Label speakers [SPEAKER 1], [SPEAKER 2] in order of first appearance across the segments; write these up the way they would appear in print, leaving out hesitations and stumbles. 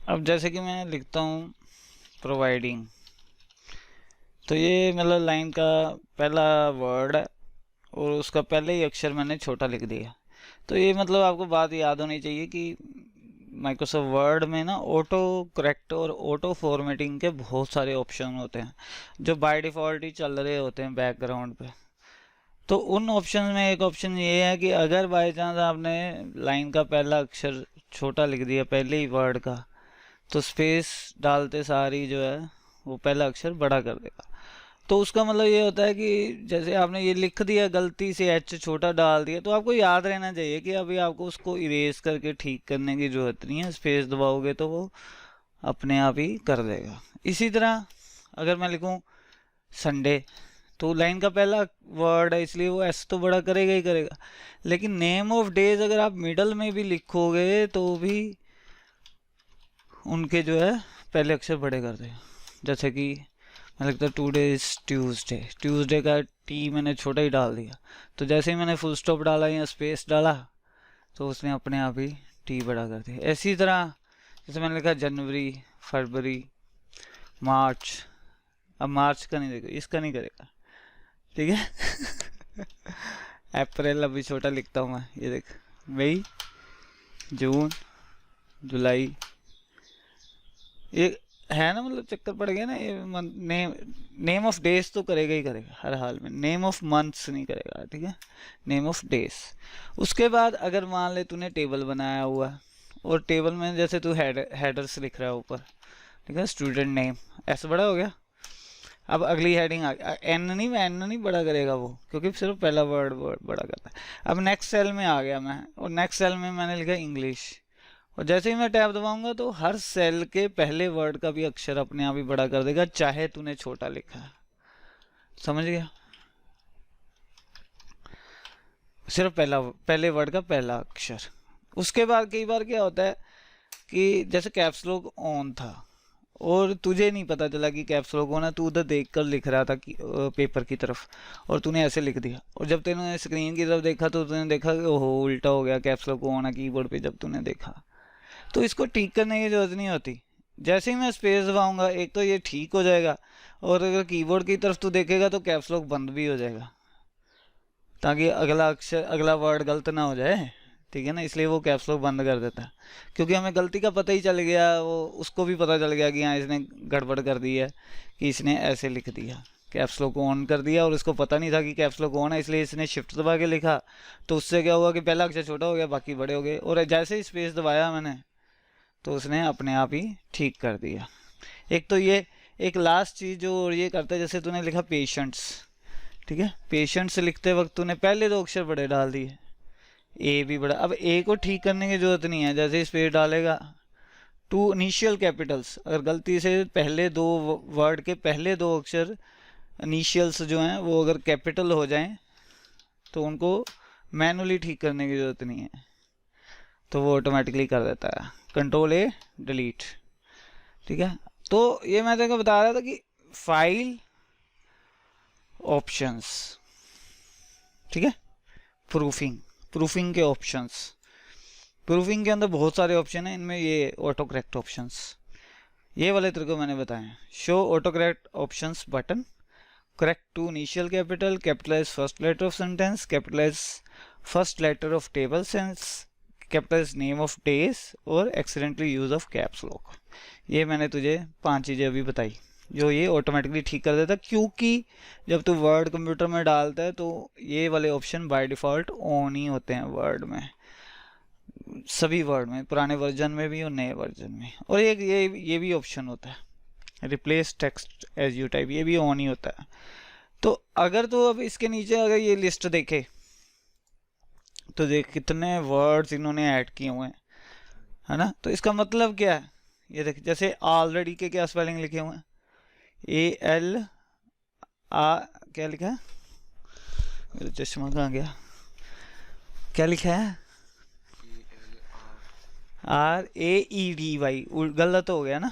[SPEAKER 1] अब जैसे कि मैं लिखता हूँ प्रोवाइडिंग, तो ये मतलब लाइन का पहला वर्ड है और उसका पहले ही अक्षर मैंने छोटा लिख दिया। तो ये मतलब आपको बात याद होनी चाहिए कि माइक्रोसॉफ्ट वर्ड में ना ऑटो करेक्ट और ऑटो फॉर्मेटिंग के बहुत सारे ऑप्शन होते हैं जो बाय डिफ़ॉल्ट ही चल रहे होते हैं बैकग्राउंड पे। तो उन ऑप्शन में एक ऑप्शन ये है कि अगर बाई चांस आपने लाइन का पहला अक्षर छोटा लिख दिया पहले ही वर्ड का, तो स्पेस डालते सारी जो है वो पहला अक्षर बड़ा कर देगा। तो उसका मतलब ये होता है कि जैसे आपने ये लिख दिया गलती से एच छोटा डाल दिया, तो आपको याद रहना चाहिए कि अभी आपको उसको इरेज करके ठीक करने की जरूरत नहीं है, स्पेस दबाओगे तो वो अपने आप ही कर देगा। इसी तरह अगर मैं लिखूं संडे, तो लाइन का पहला वर्ड है इसलिए वो एस तो बड़ा करेगा ही करेगा, लेकिन नेम ऑफ डेज अगर आप मिडल में भी लिखोगे तो भी उनके जो है पहले अक्षर बड़े कर देगा। जैसे कि मैं लिखता हूँ टू डेज ट्यूसडे, ट्यूसडे का टी मैंने छोटा ही डाल दिया, तो जैसे ही मैंने फुल स्टॉप डाला या स्पेस डाला तो उसने अपने आप ही टी बड़ा कर दिया। इसी तरह जैसे मैंने लिखा जनवरी, फरवरी, मार्च, अब मार्च का नहीं देगा, इसका नहीं करेगा, ठीक है। अप्रैल अभी छोटा लिखता हूँ मैं, ये देख, मई, जून, जुलाई, ये है ना, मतलब चक्कर पड़ गया ना। ये नेम नेम ऑफ डेज तो करेगा ही करेगा हर हाल में, नेम ऑफ मंथ्स नहीं करेगा, ठीक है, नेम ऑफ डेज। उसके बाद अगर मान ले तूने टेबल बनाया हुआ है और टेबल में जैसे तू हेडर्स लिख रहा है ऊपर, ठीक है, स्टूडेंट नेम, ऐसा बड़ा हो गया। अब अगली हेडिंग आ गई, एन नहीं बड़ा करेगा वो, क्योंकि सिर्फ पहला वर्ड बड़ा करता है। अब नेक्स्ट सेल में आ गया मैं, और नेक्स्ट सेल में मैंने लिखा इंग्लिश, और जैसे ही मैं टैब दबाऊंगा तो हर सेल के पहले वर्ड का भी अक्षर अपने आप ही बड़ा कर देगा, चाहे तूने छोटा लिखा है। समझ गया? सिर्फ पहले वर्ड का पहला अक्षर। उसके बाद कई बार क्या होता है कि जैसे कैप्स लॉक ऑन था और तुझे नहीं पता चला कि कैप्स लॉक ऑन है, तू उधर देख कर लिख रहा था कि पेपर की तरफ, और तूने ऐसे लिख दिया, और जब तूने स्क्रीन की तरफ देखा तो तूने देखा कि ओहो उल्टा हो गया, कैप्स लॉक ऑन है कीबोर्ड पे, जब तूने देखा। तो इसको ठीक करने की जरूरत नहीं होती, जैसे ही मैं स्पेस दबाऊंगा एक तो ये ठीक हो जाएगा, और अगर कीबोर्ड की तरफ तू देखेगा तो कैप्स लॉक बंद भी हो जाएगा, ताकि अगला अक्षर अगला वर्ड गलत ना हो जाए, ठीक है ना। इसलिए वो कैप्स लॉक बंद कर देता है, क्योंकि हमें गलती का पता ही चल गया, वो उसको भी पता चल गया कि हाँ इसने गड़बड़ कर दी है, कि इसने ऐसे लिख दिया, कैप्स लॉक ऑन कर दिया, और इसको पता नहीं था कि कैप्स लॉक ऑन है, इसलिए इसने शिफ्ट दबा के लिखा। तो उससे क्या हुआ कि पहला अक्षर छोटा हो गया, बाकी बड़े हो गए, और जैसे ही स्पेस दबाया मैंने तो उसने अपने आप ही ठीक कर दिया। एक तो ये, एक लास्ट चीज़ जो ये करता है, जैसे तूने लिखा पेशेंट्स, ठीक है, पेशेंट्स लिखते वक्त तूने पहले दो अक्षर बड़े डाल दिए, ए भी बड़ा। अब ए को ठीक करने की जरूरत नहीं है, जैसे स्पेस डालेगा टू इनिशियल कैपिटल्स, अगर गलती से पहले दो वर्ड के पहले दो अक्षर इनिशियल्स जो हैं वो अगर कैपिटल हो जाएं तो उनको मैनुअली ठीक करने की जरूरत नहीं है, तो वो ऑटोमेटिकली कर देता है, कंट्रोल ए डिलीट, ठीक है। तो ये मैं तेरे को बता रहा था कि फाइल ऑप्शंस, ठीक है, प्रूफिंग के ऑप्शंस, प्रूफिंग के अंदर बहुत सारे ऑप्शन हैं, इनमें ये ऑटो करेक्ट ऑप्शंस, ये वाले तेरे को मैंने बताए। Show auto correct options button, correct two initial capital, capitalise first letter of sentence, capitalise first letter of table cells, capitalise name of days, और accidentally use of caps lock. ये मैंने तुझे 5 चीज़ें अभी बताई जो ये ऑटोमेटिकली ठीक कर देता, क्योंकि जब तू वर्ड कंप्यूटर में डालता है तो ये वाले ऑप्शन बाय डिफ़ॉल्ट ऑन ही होते हैं वर्ड में, सभी वर्ड में, पुराने वर्जन में भी और नए वर्जन में। और एक ये भी ऑप्शन होता है replace text as you type, ये भी ऑन ही होता है। तो अगर तो अब इसके नीचे अगर ये लिस्ट देखे तो देख कितने वर्ड्स इन्होंने ऐड किए हुए हैं, है ना। तो इसका मतलब क्या है, ये देख, जैसे ऑलरेडी के क्या स्पेलिंग लिखे हुए हैं, AL आ क्या लिखा है, मेरा चश्मा कहाँ गया, क्या लिखा है, RAEDY, गलत हो गया ना,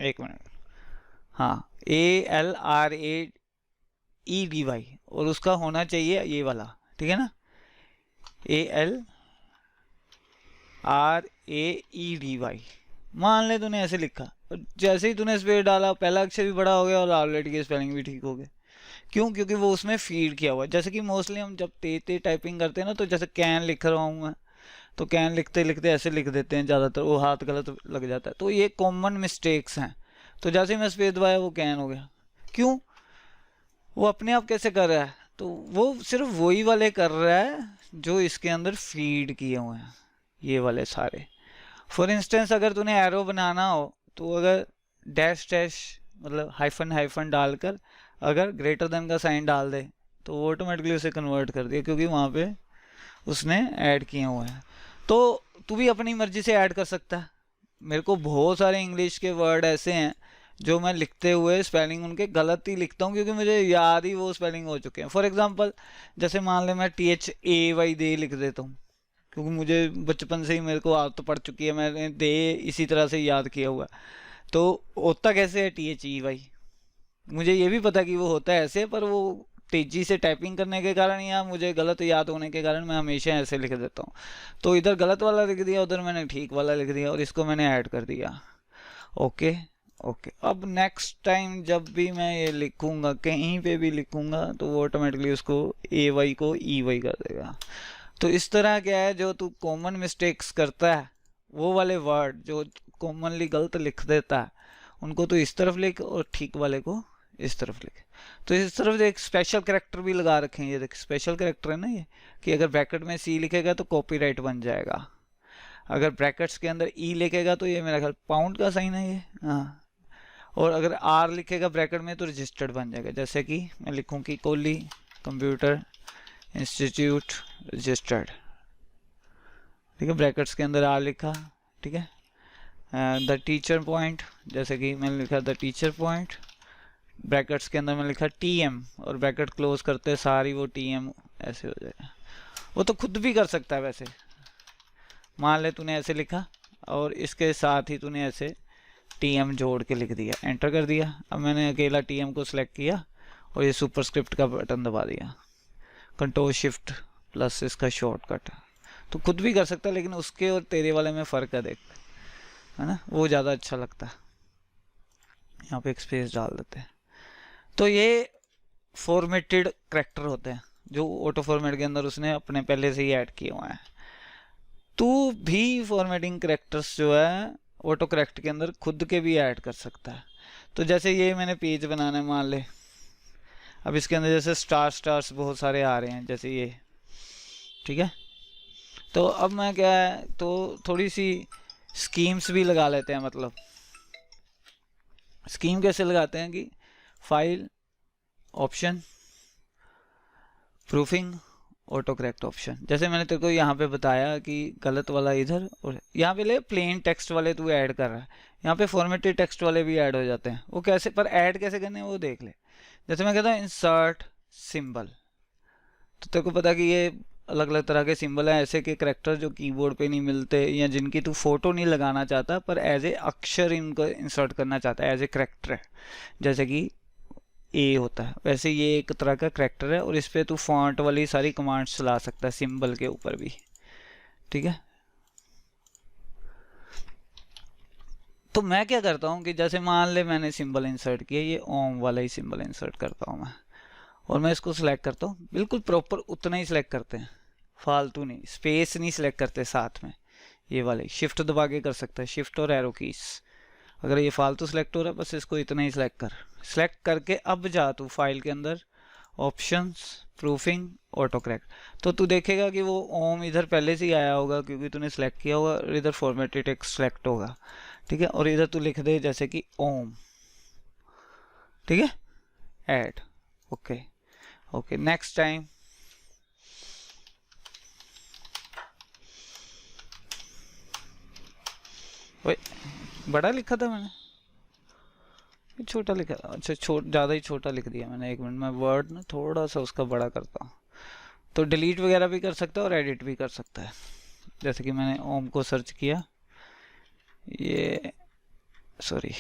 [SPEAKER 1] एक मिनट, हाँ ALRAEDY, और उसका होना चाहिए ये वाला, ठीक है ना, ALRAEDY, मान ले तूने ऐसे लिखा और जैसे ही तूने स्पेस डाला पहला अक्षर भी बड़ा हो गया और ऑलरेडी की स्पेलिंग भी ठीक हो गई। क्यों? क्योंकि वो उसमें फीड किया हुआ है। जैसे कि मोस्टली हम जब तेज टाइपिंग करते हैं ना, तो जैसे कैन लिख रहा हूँ मैं, तो कैन लिखते लिखते ऐसे लिख देते हैं ज़्यादातर, वो हाथ गलत लग जाता है। तो ये कॉमन मिस्टेक्स हैं। तो जैसे ही मैं स्पेस दबाया वो कैन हो गया। क्यों? वो अपने आप कैसे कर रहा है? तो वो सिर्फ वही वाले कर रहा है जो इसके अंदर फीड किए हुए हैं, ये वाले सारे। फॉर इंस्टेंस अगर तूने एरो बनाना हो तो अगर डैश डैश मतलब हाइफन हाइफन डालकर अगर ग्रेटर देन का साइन डाल दे तो वो ऑटोमेटिकली उसे कन्वर्ट कर दिया, क्योंकि वहाँ पे उसने ऐड किए हुए हैं। तो तू भी अपनी मर्जी से ऐड कर सकता है। मेरे को बहुत सारे इंग्लिश के वर्ड ऐसे हैं जो मैं लिखते हुए स्पेलिंग उनके गलत ही लिखता हूँ, क्योंकि मुझे याद ही वो स्पेलिंग हो चुके हैं। फॉर एग्जांपल जैसे मान ले मैं THAY दे लिख देता हूँ, क्योंकि मुझे बचपन से ही मेरे को आदत पड़ चुकी है, मैंने दे इसी तरह से याद किया हुआ। तो होता कैसे है THEY, मुझे ये भी पता कि वो होता है ऐसे, पर वो तेजी से टाइपिंग करने के कारण या मुझे गलत याद होने के कारण मैं हमेशा ऐसे लिख देता हूँ। तो इधर गलत वाला लिख दिया, उधर मैंने ठीक वाला लिख दिया और इसको मैंने ऐड कर दिया। Okay okay. अब नेक्स्ट टाइम जब भी मैं ये लिखूंगा, कहीं पे भी लिखूंगा, तो वो ऑटोमेटिकली उसको AY को EY कर देगा। तो इस तरह क्या है, जो तू कॉमन मिस्टेक्स करता है, वो वाले वर्ड जो कॉमनली गलत लिख देता है, उनको तो इस तरफ लिख और ठीक वाले को इस तरफ लिख। तो इस तरफ एक स्पेशल कैरेक्टर भी लगा रखे हैं, ये देख स्पेशल कैरेक्टर है ना ये, कि अगर ब्रैकेट में C लिखेगा तो कॉपीराइट बन जाएगा, अगर ब्रैकेट्स के अंदर E लिखेगा तो ये मेरा ख्याल पाउंड का साइन है ये, हाँ, और अगर R लिखेगा ब्रैकेट में तो रजिस्टर्ड बन जाएगा। जैसे कि मैं लिखूँ कि कोहली कंप्यूटर इंस्टीट्यूट रजिस्टर्ड, ठीक है, ब्रैकेट्स के अंदर R लिखा, ठीक है। द टीचर पॉइंट, जैसे कि मैंने लिखा द टीचर पॉइंट, ब्रैकेट्स के अंदर मैंने लिखा TM और ब्रैकेट क्लोज करते सारी वो TM ऐसे हो जाएगा। वो तो खुद भी कर सकता है वैसे। मान ले तूने ऐसे लिखा और इसके साथ ही तूने ऐसे TM जोड़ के लिख दिया, एंटर कर दिया। अब मैंने अकेला TM को सिलेक्ट किया और ये सुपरस्क्रिप्ट का बटन दबा दिया, कंट्रोल शिफ्ट प्लस इसका शॉर्टकट। तो खुद भी कर सकता है, लेकिन उसके और तेरे वाले में फ़र्क है, देख, है ना, वो ज़्यादा अच्छा लगता है। यहाँ पे एक स्पेस डाल देते हैं। तो ये फॉर्मेटेड करैक्टर होते हैं जो ऑटो फॉर्मेट के अंदर उसने अपने पहले से ही ऐड किए हुए हैं। तू भी फॉर्मेटिंग करैक्टर्स जो है ऑटो करेक्ट के अंदर खुद के भी ऐड कर सकता है। तो जैसे ये मैंने पेज बनाना है, मान ले, अब इसके अंदर जैसे स्टार्स बहुत सारे आ रहे हैं, जैसे ये, ठीक है। तो अब मैं क्या है, तो थोड़ी सी स्कीम्स भी लगा लेते हैं। मतलब स्कीम कैसे लगाते हैं कि file, option, proofing, auto correct option. जैसे मैंने तेरे को यहाँ पे बताया कि गलत वाला इधर, और यहाँ पे ले प्लेन टेक्स्ट वाले तू ऐड कर रहा है, यहाँ पे फॉर्मेटेड टेक्स्ट वाले भी ऐड हो जाते हैं। वो कैसे, पर ऐड कैसे करने हैं वो देख ले। जैसे मैं कहता हूँ इंसर्ट सिंबल, तो तेरे को पता कि ये अलग अलग तरह के सिंबल हैं, ऐसे के करेक्टर जो कीबोर्ड पे नहीं मिलते या जिनकी तू फोटो नहीं लगाना चाहता, पर एज ए अक्षर इनको इंसर्ट करना चाहता है, एज ए करेक्टर है। जैसे कि ए होता है, वैसे ये एक तरह का करेक्टर है और इस पर तू फॉन्ट वाली सारी कमांड्स चला सकता है सिंबल के ऊपर भी, ठीक है। तो मैं क्या करता हूँ कि जैसे मान ले मैंने सिंबल इंसर्ट किया, ये ओम वाला ही सिंबल इंसर्ट करता हूँ मैं, और मैं इसको सिलेक्ट करता हूँ, बिल्कुल प्रॉपर उतना ही सिलेक्ट करते हैं, फालतू नहीं, स्पेस नहीं सिलेक्ट करते साथ में। ये वाले शिफ्ट दबा के कर सकते हैं, शिफ्ट और एरो कीज। अगर ये फालतू सिलेक्ट हो रहा है, बस इसको इतना ही सिलेक्ट कर। सिलेक्ट करके अब जा तू फाइल के अंदर, ऑप्शंस, प्रूफिंग, ऑटो करेक्ट। तो तू देखेगा कि वो ओम इधर पहले से ही आया होगा क्योंकि तूने सिलेक्ट किया होगा, और इधर फॉर्मेटेड टेक्स्ट सिलेक्ट होगा, ठीक है। और इधर तू लिख दे जैसे कि ओम, ठीक है, add, okay okay. Next time बड़ा लिखा था मैंने, छोटा लिखा था, अच्छा ज़्यादा ही छोटा लिख दिया मैंने। एक मिनट, मैं वर्ड ना थोड़ा सा उसका बड़ा करता हूँ। तो डिलीट वगैरह भी कर सकता है और एडिट भी कर सकता है। जैसे कि मैंने ओम को सर्च किया, ये सॉरी,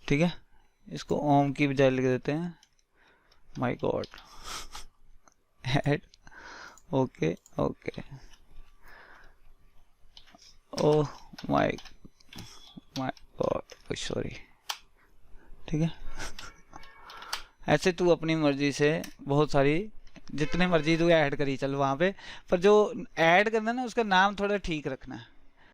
[SPEAKER 1] ठीक है, इसको ओम की बजाय लिख देते हैं my God, add, okay okay. Oh my my God, sorry. ठीक है, ऐसे तू अपनी मर्जी से बहुत सारी जितने मर्जी तू ऐड करी चल वहाँ पे, पर जो ऐड करना है ना उसका नाम थोड़ा ठीक रखना है।